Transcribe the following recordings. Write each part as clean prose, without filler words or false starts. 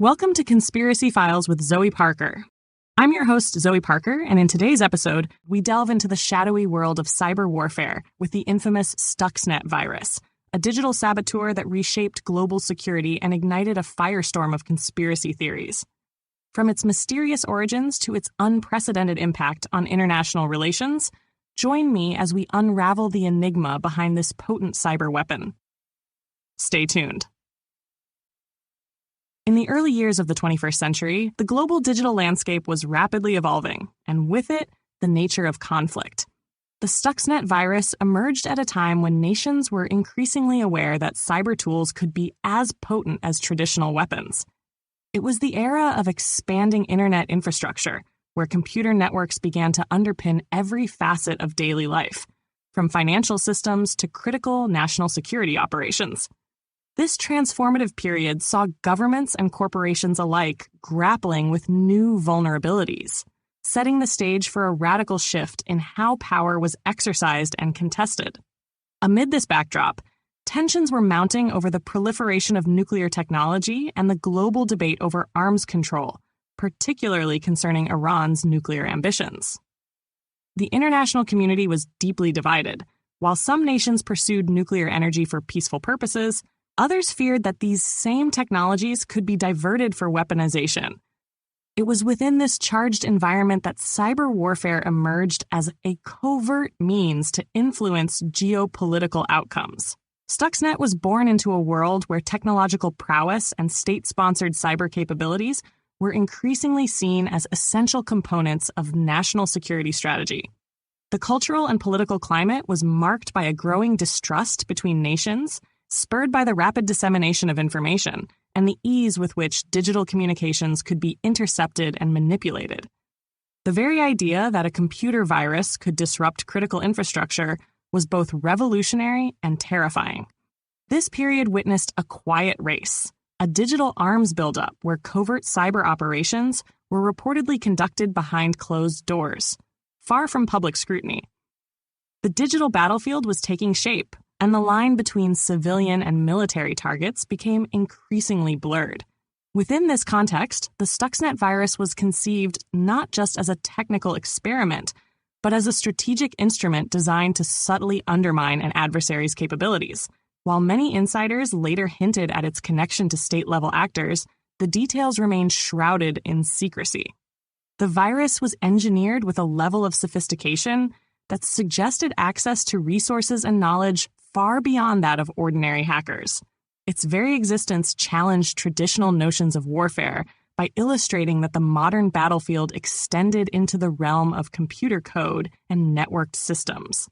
Welcome to Conspiracy Files with Zoe Parker. I'm your host, Zoe Parker, and in today's episode, we delve into the shadowy world of cyber warfare with the infamous Stuxnet virus, a digital saboteur that reshaped global security and ignited a firestorm of conspiracy theories. From its mysterious origins to its unprecedented impact on international relations, join me as we unravel the enigma behind this potent cyber weapon. Stay tuned. In the early years of the 21st century, the global digital landscape was rapidly evolving, and with it, the nature of conflict. The Stuxnet virus emerged at a time when nations were increasingly aware that cyber tools could be as potent as traditional weapons. It was the era of expanding internet infrastructure, where computer networks began to underpin every facet of daily life, from financial systems to critical national security operations. This transformative period saw governments and corporations alike grappling with new vulnerabilities, setting the stage for a radical shift in how power was exercised and contested. Amid this backdrop, tensions were mounting over the proliferation of nuclear technology and the global debate over arms control, particularly concerning Iran's nuclear ambitions. The international community was deeply divided. While some nations pursued nuclear energy for peaceful purposes, others feared that these same technologies could be diverted for weaponization. It was within this charged environment that cyber warfare emerged as a covert means to influence geopolitical outcomes. Stuxnet was born into a world where technological prowess and state-sponsored cyber capabilities were increasingly seen as essential components of national security strategy. The cultural and political climate was marked by a growing distrust between nations, spurred by the rapid dissemination of information and the ease with which digital communications could be intercepted and manipulated. The very idea that a computer virus could disrupt critical infrastructure was both revolutionary and terrifying. This period witnessed a quiet race, a digital arms buildup where covert cyber operations were reportedly conducted behind closed doors, far from public scrutiny. The digital battlefield was taking shape, and the line between civilian and military targets became increasingly blurred. Within this context, the Stuxnet virus was conceived not just as a technical experiment, but as a strategic instrument designed to subtly undermine an adversary's capabilities. While many insiders later hinted at its connection to state-level actors, the details remained shrouded in secrecy. The virus was engineered with a level of sophistication that suggested access to resources and knowledge far beyond that of ordinary hackers. Its very existence challenged traditional notions of warfare by illustrating that the modern battlefield extended into the realm of computer code and networked systems.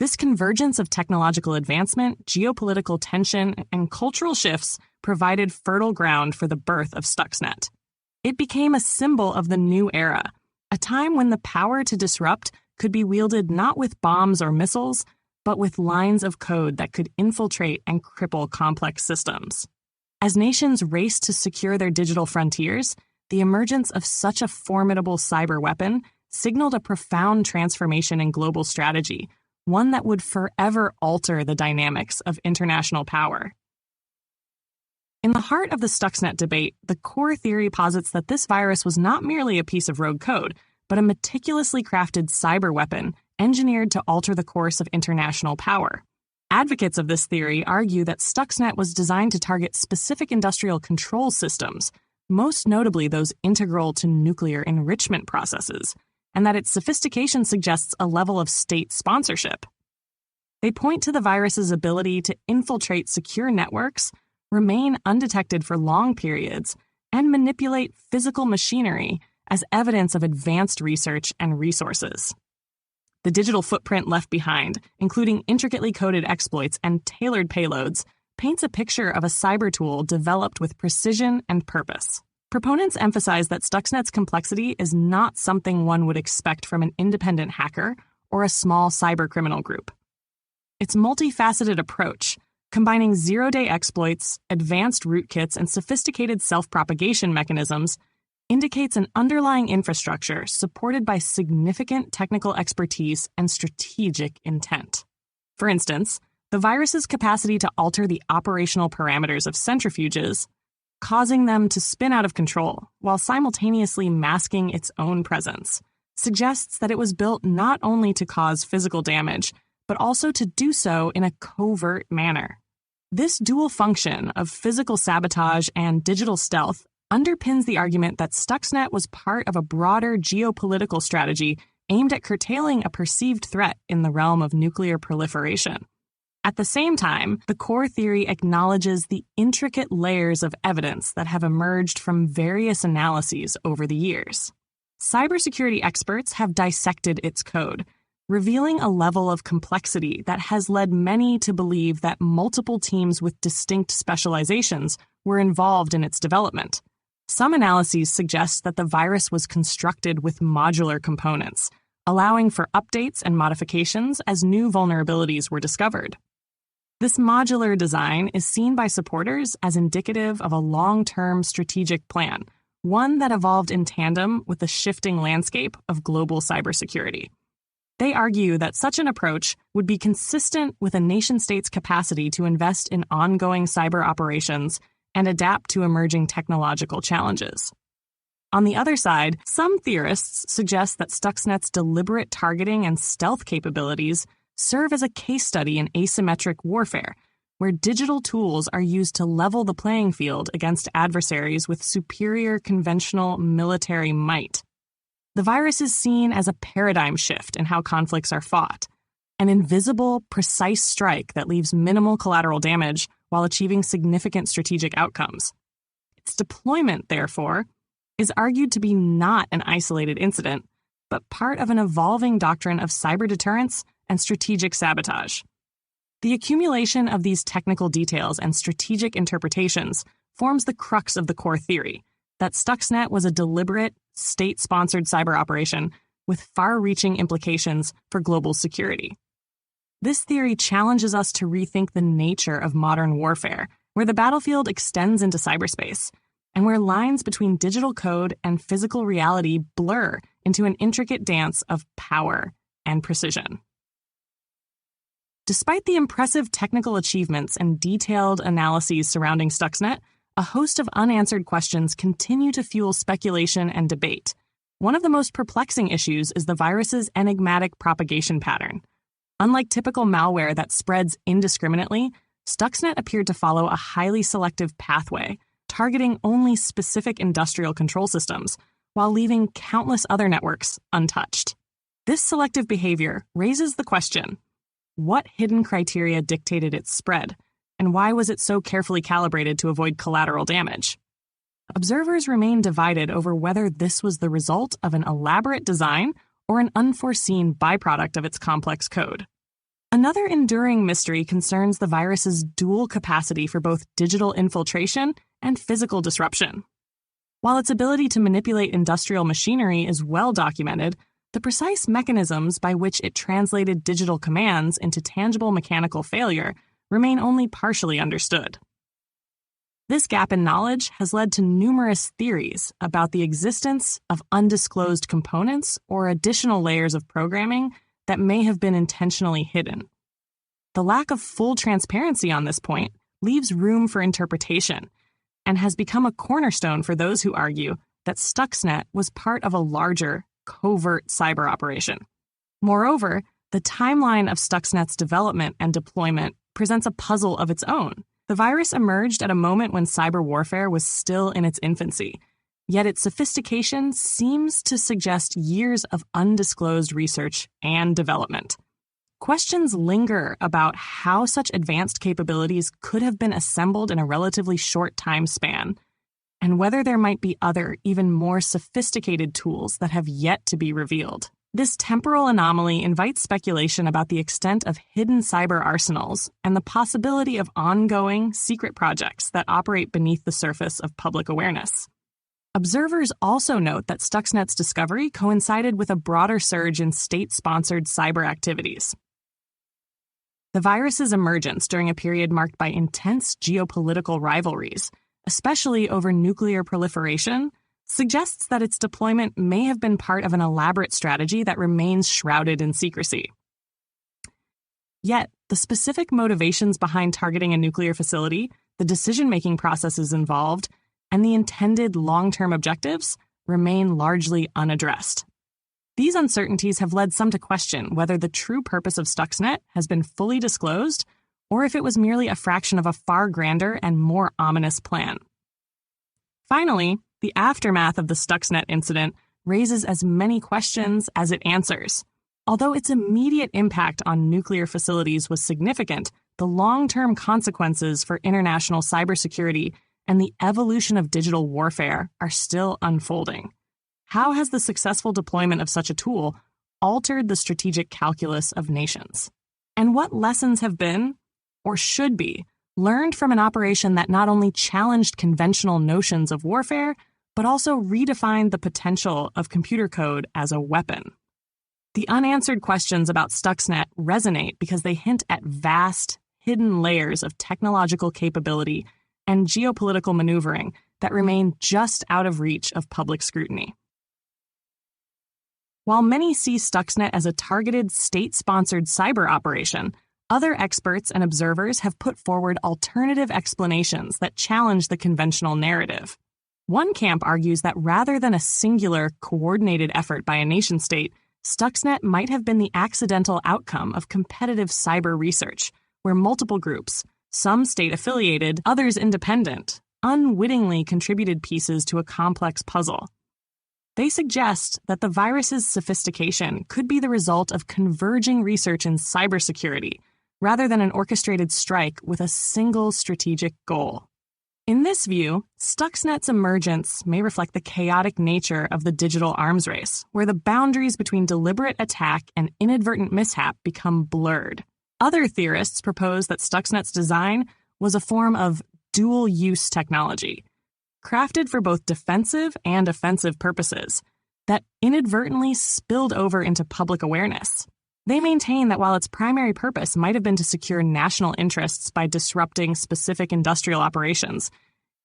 This convergence of technological advancement, geopolitical tension, and cultural shifts provided fertile ground for the birth of Stuxnet. It became a symbol of the new era, a time when the power to disrupt could be wielded not with bombs or missiles, but with lines of code that could infiltrate and cripple complex systems. As nations raced to secure their digital frontiers, the emergence of such a formidable cyber weapon signaled a profound transformation in global strategy, one that would forever alter the dynamics of international power. In the heart of the Stuxnet debate, the core theory posits that this virus was not merely a piece of rogue code, but a meticulously crafted cyber weapon engineered to alter the course of international power. Advocates of this theory argue that Stuxnet was designed to target specific industrial control systems, most notably those integral to nuclear enrichment processes, and that its sophistication suggests a level of state sponsorship. They point to the virus's ability to infiltrate secure networks, remain undetected for long periods, and manipulate physical machinery as evidence of advanced research and resources. The digital footprint left behind, including intricately coded exploits and tailored payloads, paints a picture of a cyber tool developed with precision and purpose. Proponents emphasize that Stuxnet's complexity is not something one would expect from an independent hacker or a small cybercriminal group. Its multifaceted approach, combining zero-day exploits, advanced rootkits, and sophisticated self-propagation mechanisms, indicates an underlying infrastructure supported by significant technical expertise and strategic intent. For instance, the virus's capacity to alter the operational parameters of centrifuges, causing them to spin out of control while simultaneously masking its own presence, suggests that it was built not only to cause physical damage, but also to do so in a covert manner. This dual function of physical sabotage and digital stealth underpins the argument that Stuxnet was part of a broader geopolitical strategy aimed at curtailing a perceived threat in the realm of nuclear proliferation. At the same time, the core theory acknowledges the intricate layers of evidence that have emerged from various analyses over the years. Cybersecurity experts have dissected its code, revealing a level of complexity that has led many to believe that multiple teams with distinct specializations were involved in its development. Some analyses suggest that the virus was constructed with modular components, allowing for updates and modifications as new vulnerabilities were discovered. This modular design is seen by supporters as indicative of a long-term strategic plan, one that evolved in tandem with the shifting landscape of global cybersecurity. They argue that such an approach would be consistent with a nation-state's capacity to invest in ongoing cyber operations and adapt to emerging technological challenges. On the other side, some theorists suggest that Stuxnet's deliberate targeting and stealth capabilities serve as a case study in asymmetric warfare, where digital tools are used to level the playing field against adversaries with superior conventional military might. The virus is seen as a paradigm shift in how conflicts are fought, an invisible, precise strike that leaves minimal collateral damage while achieving significant strategic outcomes. Its deployment, therefore, is argued to be not an isolated incident, but part of an evolving doctrine of cyber deterrence and strategic sabotage. The accumulation of these technical details and strategic interpretations forms the crux of the core theory, that Stuxnet was a deliberate, state-sponsored cyber operation with far-reaching implications for global security. This theory challenges us to rethink the nature of modern warfare, where the battlefield extends into cyberspace, and where lines between digital code and physical reality blur into an intricate dance of power and precision. Despite the impressive technical achievements and detailed analyses surrounding Stuxnet, a host of unanswered questions continue to fuel speculation and debate. One of the most perplexing issues is the virus's enigmatic propagation pattern. Unlike typical malware that spreads indiscriminately, Stuxnet appeared to follow a highly selective pathway, targeting only specific industrial control systems, while leaving countless other networks untouched. This selective behavior raises the question: what hidden criteria dictated its spread, and why was it so carefully calibrated to avoid collateral damage? Observers remain divided over whether this was the result of an elaborate design or an unforeseen byproduct of its complex code. Another enduring mystery concerns the virus's dual capacity for both digital infiltration and physical disruption. While its ability to manipulate industrial machinery is well documented, the precise mechanisms by which it translated digital commands into tangible mechanical failure remain only partially understood. This gap in knowledge has led to numerous theories about the existence of undisclosed components or additional layers of programming that may have been intentionally hidden. The lack of full transparency on this point leaves room for interpretation and has become a cornerstone for those who argue that Stuxnet was part of a larger, covert cyber operation. Moreover, the timeline of Stuxnet's development and deployment presents a puzzle of its own. The virus emerged at a moment when cyber warfare was still in its infancy, yet its sophistication seems to suggest years of undisclosed research and development. Questions linger about how such advanced capabilities could have been assembled in a relatively short time span, and whether there might be other, even more sophisticated tools that have yet to be revealed. This temporal anomaly invites speculation about the extent of hidden cyber arsenals and the possibility of ongoing, secret projects that operate beneath the surface of public awareness. Observers also note that Stuxnet's discovery coincided with a broader surge in state-sponsored cyber activities. The virus's emergence during a period marked by intense geopolitical rivalries, especially over nuclear proliferation, suggests that its deployment may have been part of an elaborate strategy that remains shrouded in secrecy. Yet, the specific motivations behind targeting a nuclear facility, the decision-making processes involved, and the intended long-term objectives remain largely unaddressed. These uncertainties have led some to question whether the true purpose of Stuxnet has been fully disclosed or if it was merely a fraction of a far grander and more ominous plan. Finally, the aftermath of the Stuxnet incident raises as many questions as it answers. Although its immediate impact on nuclear facilities was significant, the long-term consequences for international cybersecurity and the evolution of digital warfare are still unfolding. How has the successful deployment of such a tool altered the strategic calculus of nations? And what lessons have been, or should be, learned from an operation that not only challenged conventional notions of warfare, but also redefined the potential of computer code as a weapon? The unanswered questions about Stuxnet resonate because they hint at vast, hidden layers of technological capability and geopolitical maneuvering that remain just out of reach of public scrutiny. While many see Stuxnet as a targeted state-sponsored cyber operation, other experts and observers have put forward alternative explanations that challenge the conventional narrative. One camp argues that rather than a singular, coordinated effort by a nation-state, Stuxnet might have been the accidental outcome of competitive cyber research, where multiple groups, some state-affiliated, others independent, unwittingly contributed pieces to a complex puzzle. They suggest that the virus's sophistication could be the result of converging research in cybersecurity, rather than an orchestrated strike with a single strategic goal. In this view, Stuxnet's emergence may reflect the chaotic nature of the digital arms race, where the boundaries between deliberate attack and inadvertent mishap become blurred. Other theorists propose that Stuxnet's design was a form of dual-use technology, crafted for both defensive and offensive purposes, that inadvertently spilled over into public awareness. They maintain that while its primary purpose might have been to secure national interests by disrupting specific industrial operations,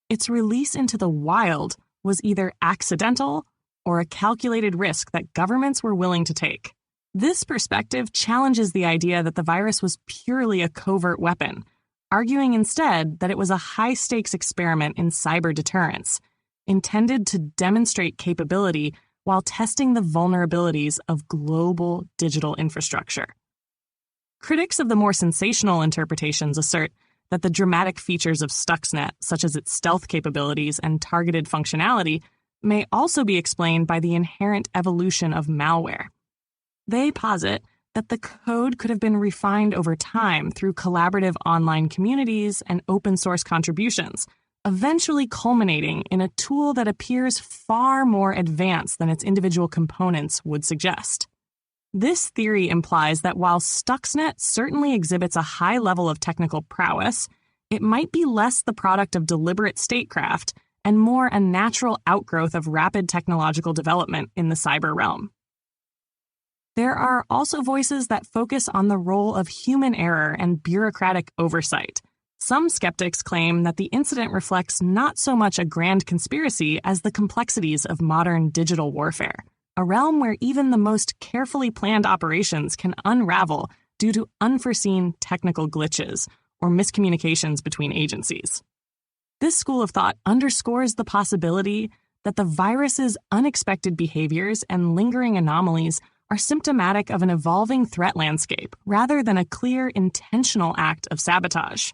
its release into the wild was either accidental or a calculated risk that governments were willing to take. This perspective challenges the idea that the virus was purely a covert weapon, arguing instead that it was a high-stakes experiment in cyber deterrence, intended to demonstrate capability while testing the vulnerabilities of global digital infrastructure. Critics of the more sensational interpretations assert that the dramatic features of Stuxnet, such as its stealth capabilities and targeted functionality, may also be explained by the inherent evolution of malware. They posit that the code could have been refined over time through collaborative online communities and open-source contributions, eventually culminating in a tool that appears far more advanced than its individual components would suggest. This theory implies that while Stuxnet certainly exhibits a high level of technical prowess, it might be less the product of deliberate statecraft and more a natural outgrowth of rapid technological development in the cyber realm. There are also voices that focus on the role of human error and bureaucratic oversight. Some skeptics claim that the incident reflects not so much a grand conspiracy as the complexities of modern digital warfare, a realm where even the most carefully planned operations can unravel due to unforeseen technical glitches or miscommunications between agencies. This school of thought underscores the possibility that the virus's unexpected behaviors and lingering anomalies are symptomatic of an evolving threat landscape rather than a clear, intentional act of sabotage.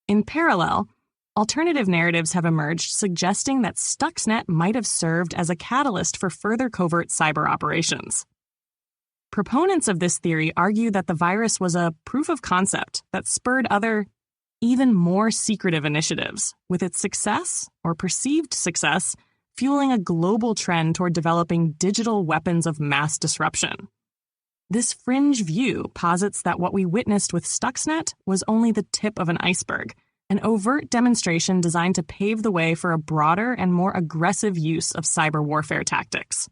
In parallel, alternative narratives have emerged suggesting that Stuxnet might have served as a catalyst for further covert cyber operations. Proponents of this theory argue that the virus was a proof of concept that spurred other, even more secretive initiatives, with its success, or perceived success, fueling a global trend toward developing digital weapons of mass disruption. This fringe view posits that what we witnessed with Stuxnet was only the tip of an iceberg, an overt demonstration designed to pave the way for a broader and more aggressive use of cyber warfare tactics.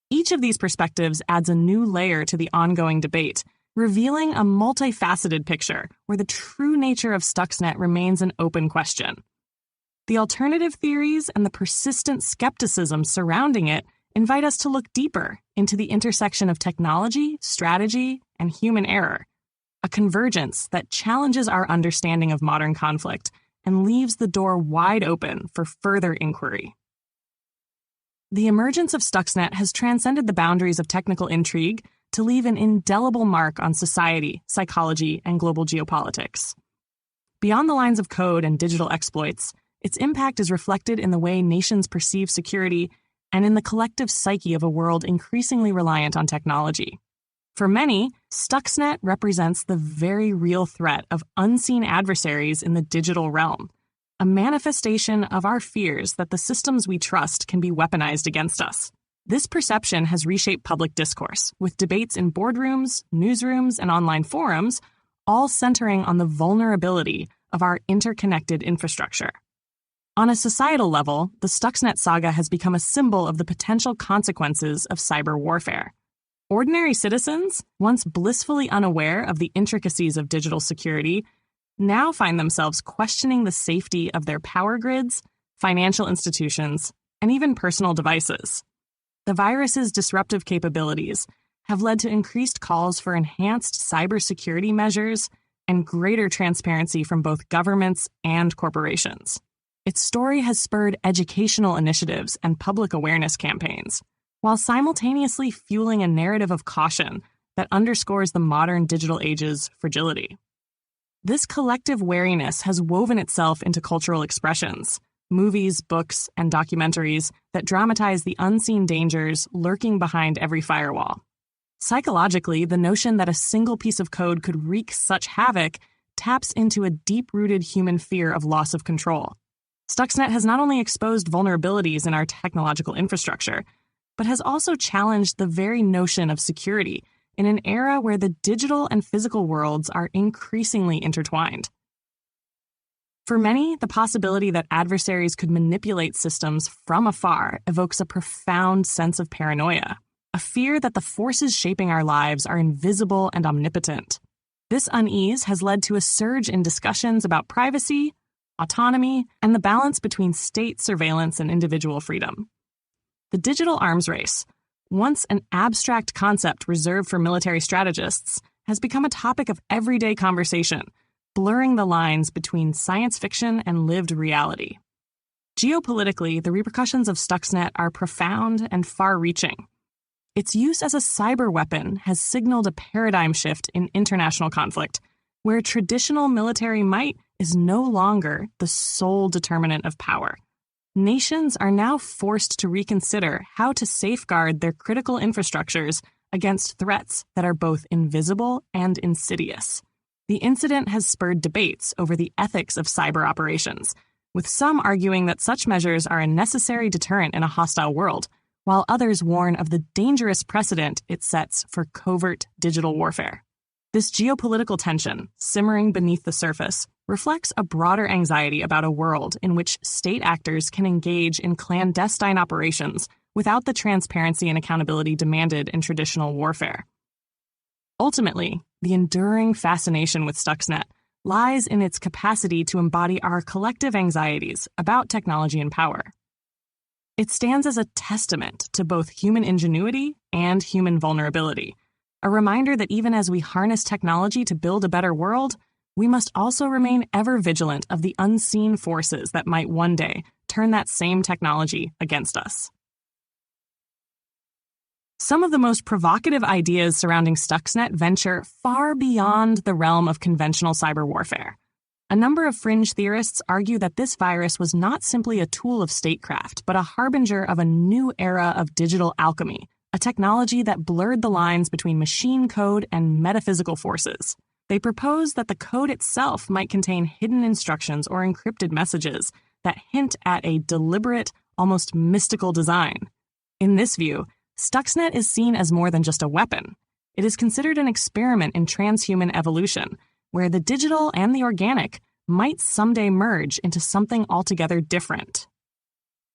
Each of these perspectives adds a new layer to the ongoing debate, revealing a multifaceted picture where the true nature of Stuxnet remains an open question. The alternative theories and the persistent skepticism surrounding it invite us to look deeper into the intersection of technology, strategy, and human error, a convergence that challenges our understanding of modern conflict and leaves the door wide open for further inquiry. The emergence of Stuxnet has transcended the boundaries of technical intrigue to leave an indelible mark on society, psychology, and global geopolitics. Beyond the lines of code and digital exploits, its impact is reflected in the way nations perceive security and in the collective psyche of a world increasingly reliant on technology. For many, Stuxnet represents the very real threat of unseen adversaries in the digital realm, a manifestation of our fears that the systems we trust can be weaponized against us. This perception has reshaped public discourse, with debates in boardrooms, newsrooms, and online forums all centering on the vulnerability of our interconnected infrastructure. On a societal level, the Stuxnet saga has become a symbol of the potential consequences of cyber warfare. Ordinary citizens, once blissfully unaware of the intricacies of digital security, now find themselves questioning the safety of their power grids, financial institutions, and even personal devices. The virus's disruptive capabilities have led to increased calls for enhanced cybersecurity measures and greater transparency from both governments and corporations. Its story has spurred educational initiatives and public awareness campaigns, while simultaneously fueling a narrative of caution that underscores the modern digital age's fragility. This collective wariness has woven itself into cultural expressions, movies, books, and documentaries that dramatize the unseen dangers lurking behind every firewall. Psychologically, the notion that a single piece of code could wreak such havoc taps into a deep-rooted human fear of loss of control. Stuxnet has not only exposed vulnerabilities in our technological infrastructure, but has also challenged the very notion of security in an era where the digital and physical worlds are increasingly intertwined. For many, the possibility that adversaries could manipulate systems from afar evokes a profound sense of paranoia, a fear that the forces shaping our lives are invisible and omnipotent. This unease has led to a surge in discussions about privacy, autonomy, and the balance between state surveillance and individual freedom. The digital arms race, once an abstract concept reserved for military strategists, has become a topic of everyday conversation, blurring the lines between science fiction and lived reality. Geopolitically, the repercussions of Stuxnet are profound and far-reaching. Its use as a cyberweapon has signaled a paradigm shift in international conflict, where traditional military might is no longer the sole determinant of power. Nations are now forced to reconsider how to safeguard their critical infrastructures against threats that are both invisible and insidious. The incident has spurred debates over the ethics of cyber operations, with some arguing that such measures are a necessary deterrent in a hostile world, while others warn of the dangerous precedent it sets for covert digital warfare. This geopolitical tension, simmering beneath the surface, reflects a broader anxiety about a world in which state actors can engage in clandestine operations without the transparency and accountability demanded in traditional warfare. Ultimately, the enduring fascination with Stuxnet lies in its capacity to embody our collective anxieties about technology and power. It stands as a testament to both human ingenuity and human vulnerability, a reminder that even as we harness technology to build a better world, we must also remain ever vigilant of the unseen forces that might one day turn that same technology against us. Some of the most provocative ideas surrounding Stuxnet venture far beyond the realm of conventional cyber warfare. A number of fringe theorists argue that this virus was not simply a tool of statecraft, but a harbinger of a new era of digital alchemy, a technology that blurred the lines between machine code and metaphysical forces. They propose that the code itself might contain hidden instructions or encrypted messages that hint at a deliberate, almost mystical design. In this view, Stuxnet is seen as more than just a weapon. It is considered an experiment in transhuman evolution, where the digital and the organic might someday merge into something altogether different.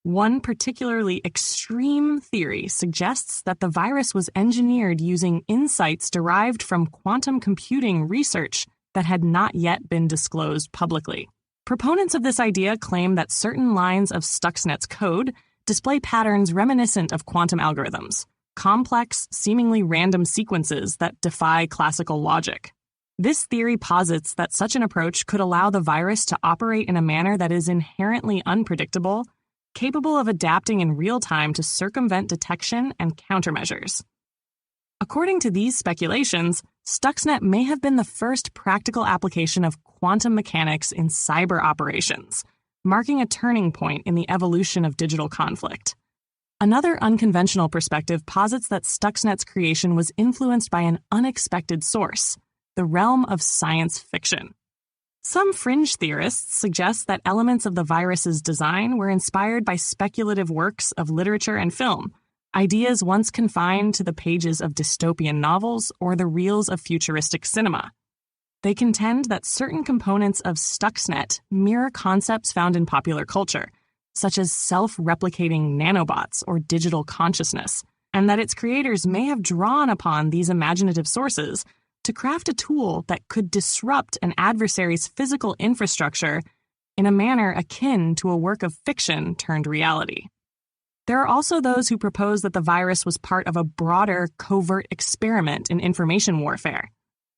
One particularly extreme theory suggests that the virus was engineered using insights derived from quantum computing research that had not yet been disclosed publicly. Proponents of this idea claim that certain lines of Stuxnet's code display patterns reminiscent of quantum algorithms, complex, seemingly random sequences that defy classical logic. This theory posits that such an approach could allow the virus to operate in a manner that is inherently unpredictable, capable of adapting in real time to circumvent detection and countermeasures. According to these speculations, Stuxnet may have been the first practical application of quantum mechanics in cyber operations, marking a turning point in the evolution of digital conflict. Another unconventional perspective posits that Stuxnet's creation was influenced by an unexpected source, the realm of science fiction. Some fringe theorists suggest that elements of the virus's design were inspired by speculative works of literature and film, ideas once confined to the pages of dystopian novels or the reels of futuristic cinema. They contend that certain components of Stuxnet mirror concepts found in popular culture, such as self-replicating nanobots or digital consciousness, and that its creators may have drawn upon these imaginative sources to craft a tool that could disrupt an adversary's physical infrastructure in a manner akin to a work of fiction turned reality. There are also those who propose that the virus was part of a broader covert experiment in information warfare,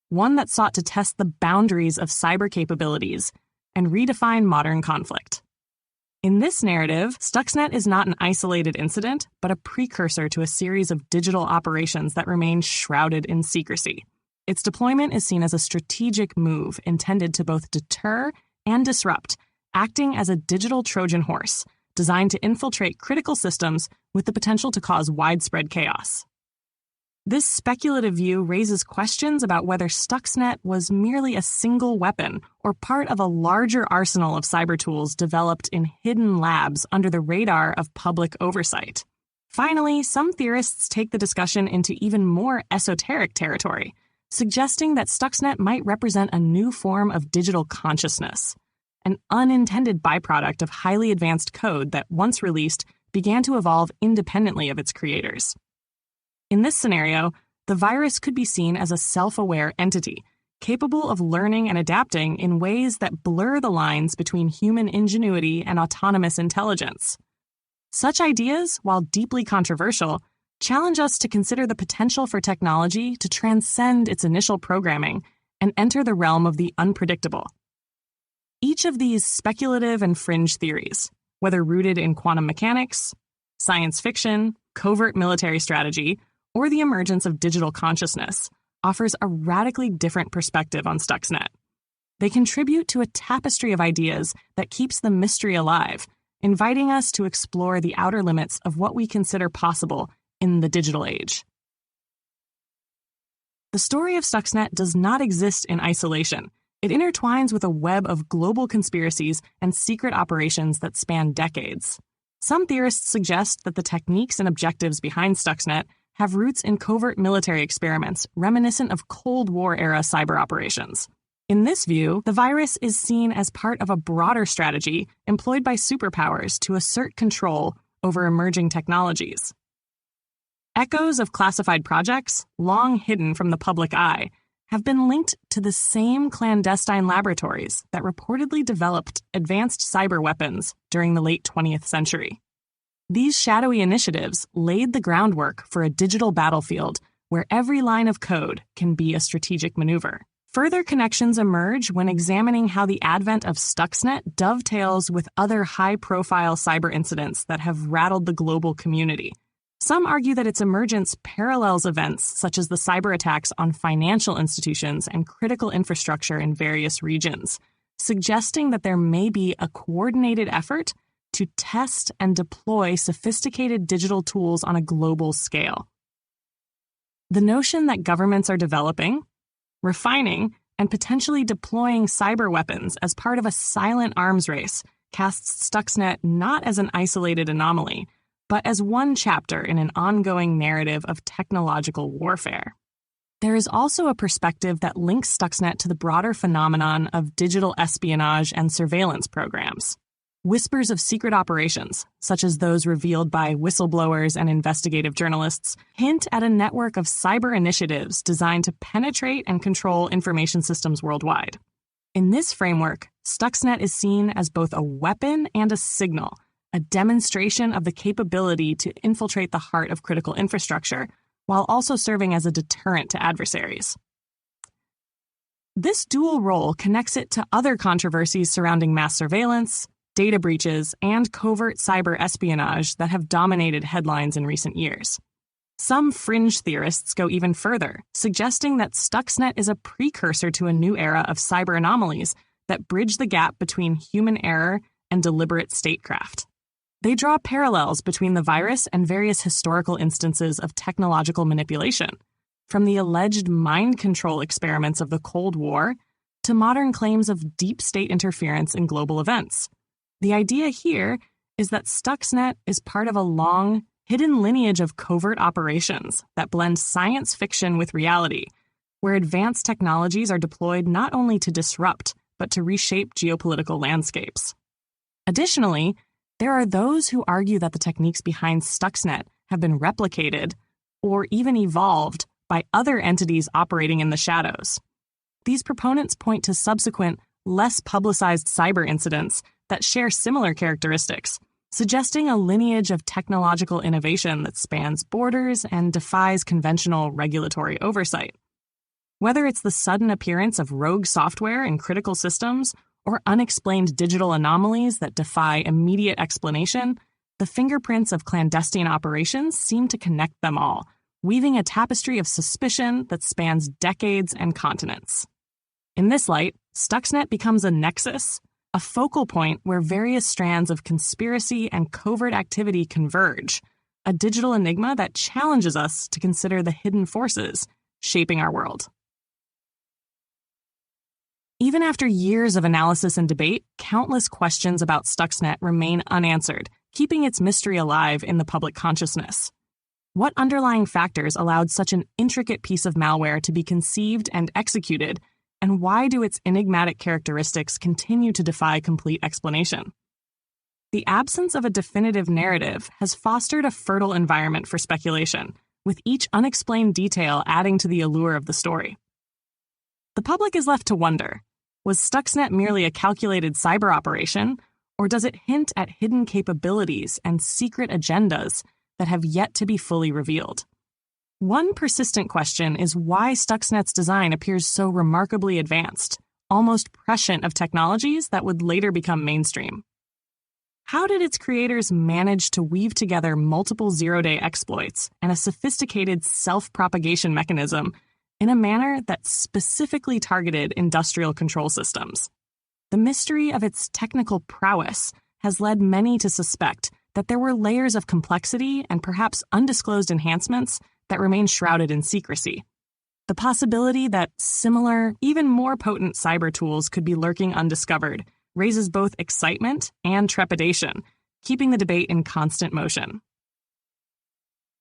one that sought to test the boundaries of cyber capabilities and redefine modern conflict. In this narrative, Stuxnet is not an isolated incident, but a precursor to a series of digital operations that remain shrouded in secrecy. Its deployment is seen as a strategic move intended to both deter and disrupt, acting as a digital Trojan horse designed to infiltrate critical systems with the potential to cause widespread chaos. This speculative view raises questions about whether Stuxnet was merely a single weapon or part of a larger arsenal of cyber tools developed in hidden labs under the radar of public oversight. Finally, some theorists take the discussion into even more esoteric territory, suggesting that Stuxnet might represent a new form of digital consciousness, an unintended byproduct of highly advanced code that, once released, began to evolve independently of its creators. In this scenario, the virus could be seen as a self-aware entity, capable of learning and adapting in ways that blur the lines between human ingenuity and autonomous intelligence. Such ideas, while deeply controversial, challenge us to consider the potential for technology to transcend its initial programming and enter the realm of the unpredictable. Each of these speculative and fringe theories, whether rooted in quantum mechanics, science fiction, covert military strategy, or the emergence of digital consciousness, offers a radically different perspective on Stuxnet. They contribute to a tapestry of ideas that keeps the mystery alive, inviting us to explore the outer limits of what we consider possible in the digital age. The story of Stuxnet does not exist in isolation. It intertwines with a web of global conspiracies and secret operations that span decades. Some theorists suggest that the techniques and objectives behind Stuxnet have roots in covert military experiments reminiscent of Cold War-era cyber operations. In this view, the virus is seen as part of a broader strategy employed by superpowers to assert control over emerging technologies. Echoes of classified projects, long hidden from the public eye, have been linked to the same clandestine laboratories that reportedly developed advanced cyber weapons during the late 20th century. These shadowy initiatives laid the groundwork for a digital battlefield where every line of code can be a strategic maneuver. Further connections emerge when examining how the advent of Stuxnet dovetails with other high-profile cyber incidents that have rattled the global community. Some argue that its emergence parallels events such as the cyber attacks on financial institutions and critical infrastructure in various regions, suggesting that there may be a coordinated effort to test and deploy sophisticated digital tools on a global scale. The notion that governments are developing, refining, and potentially deploying cyber weapons as part of a silent arms race casts Stuxnet not as an isolated anomaly, but as one chapter in an ongoing narrative of technological warfare. There is also a perspective that links Stuxnet to the broader phenomenon of digital espionage and surveillance programs. Whispers of secret operations, such as those revealed by whistleblowers and investigative journalists, hint at a network of cyber initiatives designed to penetrate and control information systems worldwide. In this framework, Stuxnet is seen as both a weapon and a signal, a demonstration of the capability to infiltrate the heart of critical infrastructure, while also serving as a deterrent to adversaries. This dual role connects it to other controversies surrounding mass surveillance, data breaches, and covert cyber espionage that have dominated headlines in recent years. Some fringe theorists go even further, suggesting that Stuxnet is a precursor to a new era of cyber anomalies that bridge the gap between human error and deliberate statecraft. They draw parallels between the virus and various historical instances of technological manipulation, from the alleged mind control experiments of the Cold War to modern claims of deep state interference in global events. The idea here is that Stuxnet is part of a long, hidden lineage of covert operations that blend science fiction with reality, where advanced technologies are deployed not only to disrupt, but to reshape geopolitical landscapes. Additionally, there are those who argue that the techniques behind Stuxnet have been replicated or even evolved by other entities operating in the shadows. These proponents point to subsequent, less publicized cyber incidents that share similar characteristics, suggesting a lineage of technological innovation that spans borders and defies conventional regulatory oversight. Whether it's the sudden appearance of rogue software in critical systems or unexplained digital anomalies that defy immediate explanation, the fingerprints of clandestine operations seem to connect them all, weaving a tapestry of suspicion that spans decades and continents. In this light, Stuxnet becomes a nexus, a focal point where various strands of conspiracy and covert activity converge, a digital enigma that challenges us to consider the hidden forces shaping our world. Even after years of analysis and debate, countless questions about Stuxnet remain unanswered, keeping its mystery alive in the public consciousness. What underlying factors allowed such an intricate piece of malware to be conceived and executed, and why do its enigmatic characteristics continue to defy complete explanation? The absence of a definitive narrative has fostered a fertile environment for speculation, with each unexplained detail adding to the allure of the story. The public is left to wonder, was Stuxnet merely a calculated cyber operation, or does it hint at hidden capabilities and secret agendas that have yet to be fully revealed? One persistent question is why Stuxnet's design appears so remarkably advanced, almost prescient of technologies that would later become mainstream. How did its creators manage to weave together multiple zero-day exploits and a sophisticated self-propagation mechanism in a manner that specifically targeted industrial control systems? The mystery of its technical prowess has led many to suspect that there were layers of complexity and perhaps undisclosed enhancements that remain shrouded in secrecy. The possibility that similar, even more potent cyber tools could be lurking undiscovered raises both excitement and trepidation, keeping the debate in constant motion.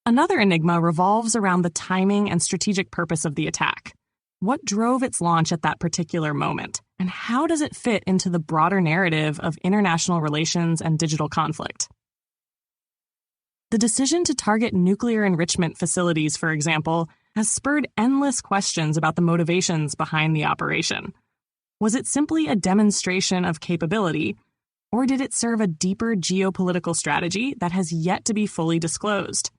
Another enigma revolves around the timing and strategic purpose of the attack. What drove its launch at that particular moment, and how does it fit into the broader narrative of international relations and digital conflict? The decision to target nuclear enrichment facilities, for example, has spurred endless questions about the motivations behind the operation. Was it simply a demonstration of capability, or did it serve a deeper geopolitical strategy that has yet to be fully disclosed?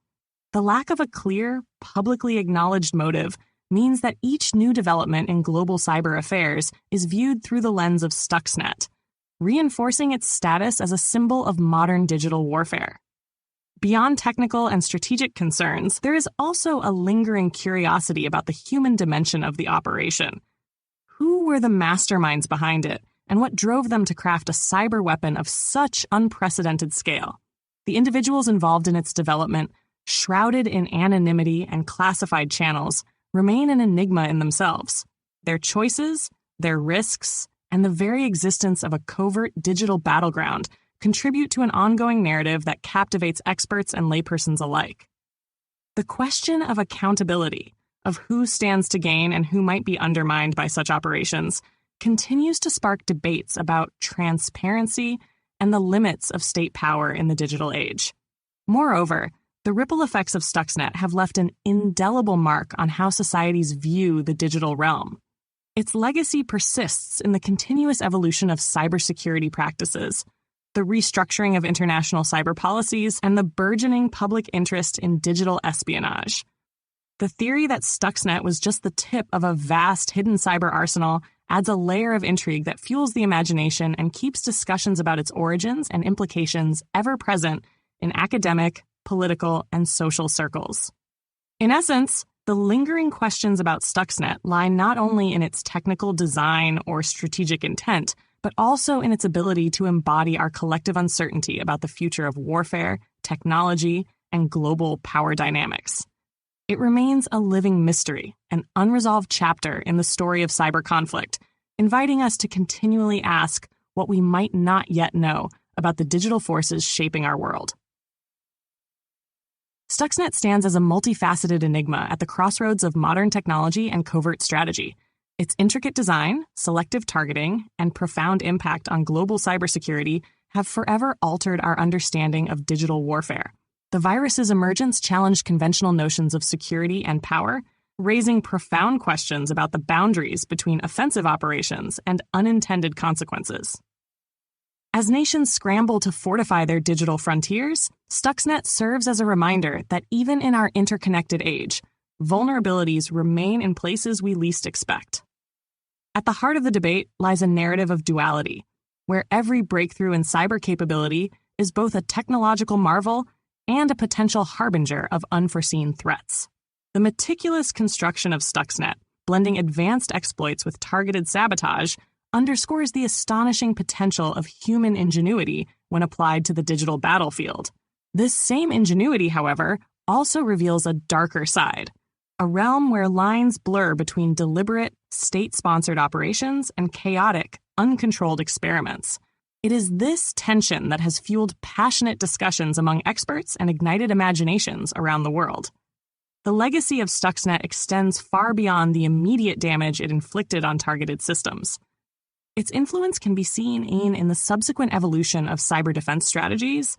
The lack of a clear, publicly acknowledged motive means that each new development in global cyber affairs is viewed through the lens of Stuxnet, reinforcing its status as a symbol of modern digital warfare. Beyond technical and strategic concerns, there is also a lingering curiosity about the human dimension of the operation. Who were the masterminds behind it, and what drove them to craft a cyber weapon of such unprecedented scale? The individuals involved in its development, shrouded in anonymity and classified channels, remain an enigma in themselves. Their choices, their risks, and the very existence of a covert digital battleground contribute to an ongoing narrative that captivates experts and laypersons alike. The question of accountability, of who stands to gain and who might be undermined by such operations, continues to spark debates about transparency and the limits of state power in the digital age. Moreover, the ripple effects of Stuxnet have left an indelible mark on how societies view the digital realm. Its legacy persists in the continuous evolution of cybersecurity practices, the restructuring of international cyber policies, and the burgeoning public interest in digital espionage. The theory that Stuxnet was just the tip of a vast hidden cyber arsenal adds a layer of intrigue that fuels the imagination and keeps discussions about its origins and implications ever present in academic, political, and social circles. In essence, the lingering questions about Stuxnet lie not only in its technical design or strategic intent, but also in its ability to embody our collective uncertainty about the future of warfare, technology, and global power dynamics. It remains a living mystery, an unresolved chapter in the story of cyber conflict, inviting us to continually ask what we might not yet know about the digital forces shaping our world. Stuxnet stands as a multifaceted enigma at the crossroads of modern technology and covert strategy. Its intricate design, selective targeting, and profound impact on global cybersecurity have forever altered our understanding of digital warfare. The virus's emergence challenged conventional notions of security and power, raising profound questions about the boundaries between offensive operations and unintended consequences. As nations scramble to fortify their digital frontiers, Stuxnet serves as a reminder that even in our interconnected age, vulnerabilities remain in places we least expect. At the heart of the debate lies a narrative of duality, where every breakthrough in cyber capability is both a technological marvel and a potential harbinger of unforeseen threats. The meticulous construction of Stuxnet, blending advanced exploits with targeted sabotage, underscores the astonishing potential of human ingenuity when applied to the digital battlefield. This same ingenuity, however, also reveals a darker side, a realm where lines blur between deliberate, state-sponsored operations and chaotic, uncontrolled experiments. It is this tension that has fueled passionate discussions among experts and ignited imaginations around the world. The legacy of Stuxnet extends far beyond the immediate damage it inflicted on targeted systems. Its influence can be seen in the subsequent evolution of cyber defense strategies,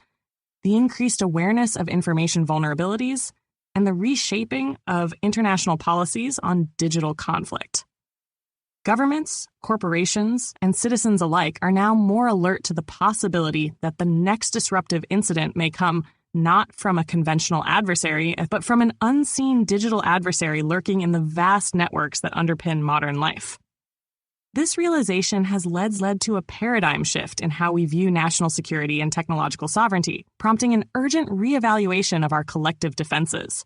the increased awareness of information vulnerabilities, and the reshaping of international policies on digital conflict. Governments, corporations, and citizens alike are now more alert to the possibility that the next disruptive incident may come not from a conventional adversary, but from an unseen digital adversary lurking in the vast networks that underpin modern life. This realization has led to a paradigm shift in how we view national security and technological sovereignty, prompting an urgent reevaluation of our collective defenses.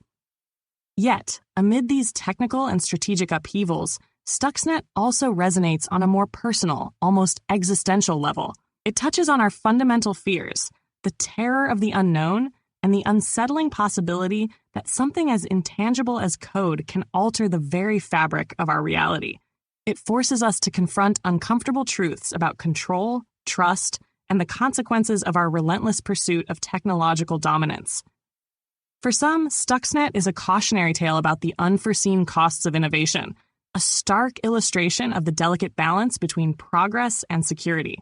Yet, amid these technical and strategic upheavals, Stuxnet also resonates on a more personal, almost existential level. It touches on our fundamental fears, the terror of the unknown, and the unsettling possibility that something as intangible as code can alter the very fabric of our reality. It forces us to confront uncomfortable truths about control, trust, and the consequences of our relentless pursuit of technological dominance. For some, Stuxnet is a cautionary tale about the unforeseen costs of innovation, a stark illustration of the delicate balance between progress and security.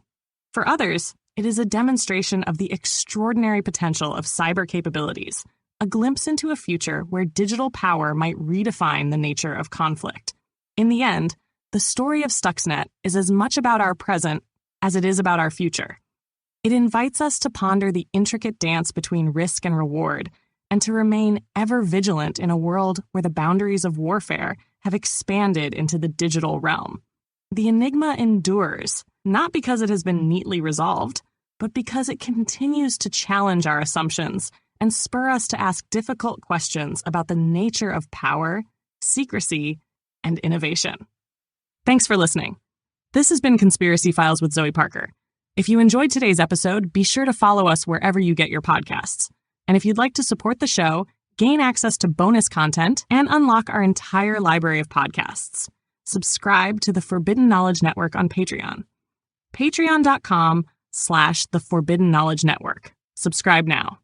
For others, it is a demonstration of the extraordinary potential of cyber capabilities, a glimpse into a future where digital power might redefine the nature of conflict. In the end, the story of Stuxnet is as much about our present as it is about our future. It invites us to ponder the intricate dance between risk and reward, and to remain ever vigilant in a world where the boundaries of warfare have expanded into the digital realm. The enigma endures, not because it has been neatly resolved, but because it continues to challenge our assumptions and spur us to ask difficult questions about the nature of power, secrecy, and innovation. Thanks for listening. This has been Conspiracy Files with Zoe Parker. If you enjoyed today's episode, be sure to follow us wherever you get your podcasts. And if you'd like to support the show, gain access to bonus content, and unlock our entire library of podcasts, subscribe to the Forbidden Knowledge Network on Patreon. Patreon.com/The Forbidden Knowledge Network. Subscribe now.